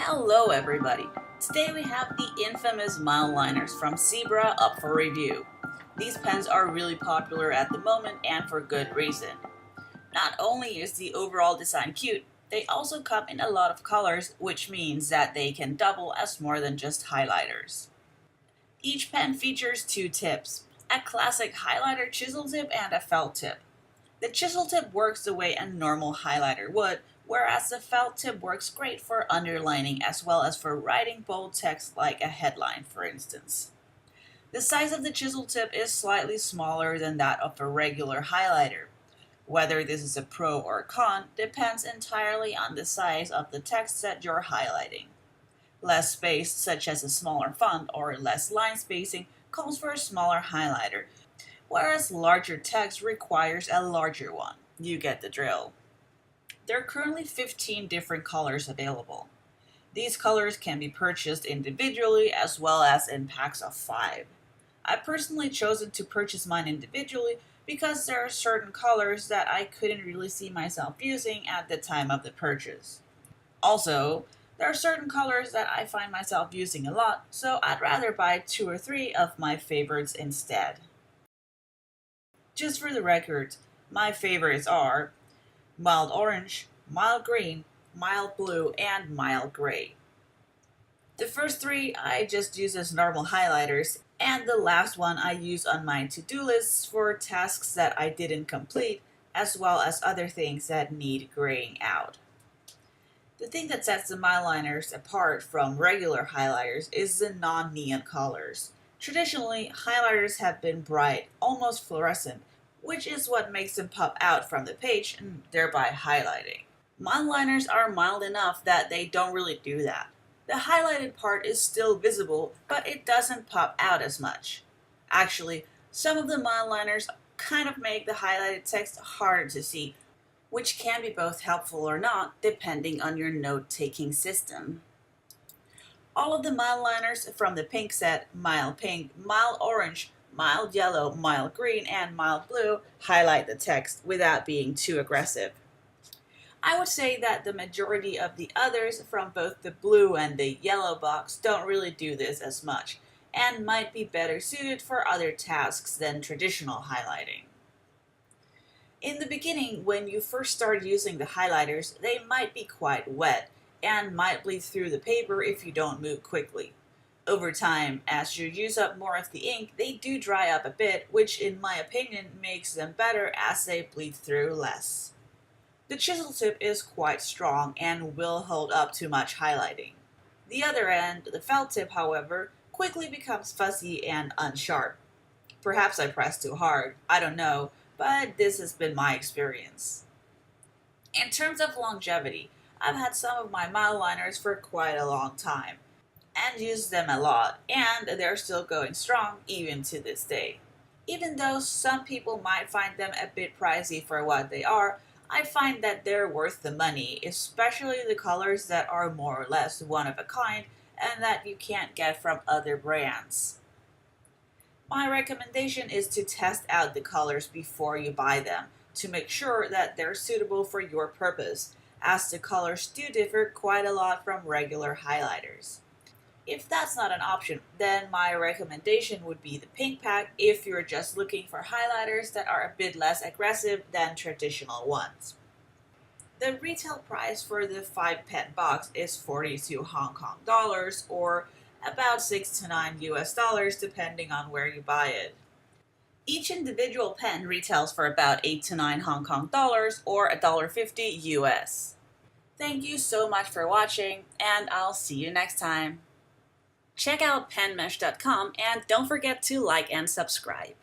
Hello everybody! Today we have the infamous Mildliners from Zebra up for review. These pens are really popular at the moment and for good reason. Not only is the overall design cute, they also come in a lot of colors, which means that they can double as more than just highlighters. Each pen features two tips, a classic highlighter chisel tip and a felt tip. The chisel tip works the way a normal highlighter would, whereas the felt tip works great for underlining as well as for writing bold text like a headline, for instance. The size of the chisel tip is slightly smaller than that of a regular highlighter. Whether this is a pro or con depends entirely on the size of the text that you're highlighting. Less space, such as a smaller font or less line spacing, calls for a smaller highlighter, whereas larger text requires a larger one. You get the drill. There are currently 15 different colors available. These colors can be purchased individually as well as in packs of 5. I've personally chosen to purchase mine individually because there are certain colors that I couldn't really see myself using at the time of the purchase. Also, there are certain colors that I find myself using a lot, so I'd rather buy 2 or 3 of my favorites instead. Just for the record, my favorites are mild orange, mild green, mild blue, and mild gray. The first 3 I just use as normal highlighters, and the last one I use on my to-do lists for tasks that I didn't complete, as well as other things that need graying out. The thing that sets the Mildliners apart from regular highlighters is the non-neon colors. Traditionally, highlighters have been bright, almost fluorescent, which is what makes them pop out from the page and thereby highlighting. Mildliners are mild enough that they don't really do that. The highlighted part is still visible, but it doesn't pop out as much. Actually, some of the Mildliners kind of make the highlighted text harder to see, which can be both helpful or not, depending on your note-taking system. All of the Mildliners from the pink set, mild pink, mild orange, mild yellow, mild green, and mild blue highlight the text without being too aggressive. I would say that the majority of the others from both the blue and the yellow box don't really do this as much, and might be better suited for other tasks than traditional highlighting. In the beginning, when you first start using the highlighters, they might be quite wet, and might bleed through the paper if you don't move quickly. Over time, as you use up more of the ink, they do dry up a bit, which in my opinion makes them better as they bleed through less. The chisel tip is quite strong and will hold up to much highlighting. The other end, the felt tip, however, quickly becomes fuzzy and unsharp. Perhaps I pressed too hard, I don't know, but this has been my experience. In terms of longevity, I've had some of my Mildliners for quite a long time, and used them a lot, and they're still going strong even to this day. Even though some people might find them a bit pricey for what they are, I find that they're worth the money, especially the colors that are more or less one of a kind and that you can't get from other brands. My recommendation is to test out the colors before you buy them to make sure that they're suitable for your purpose, as the colors do differ quite a lot from regular highlighters. If that's not an option, then my recommendation would be the pink pack if you're just looking for highlighters that are a bit less aggressive than traditional ones. The retail price for the 5-pen box is 42 Hong Kong dollars or about 6 to 9 US dollars depending on where you buy it. Each individual pen retails for about 8 to 9 Hong Kong dollars or $1.50 US. Thank you so much for watching, and I'll see you next time. Check out penmesh.com and don't forget to like and subscribe.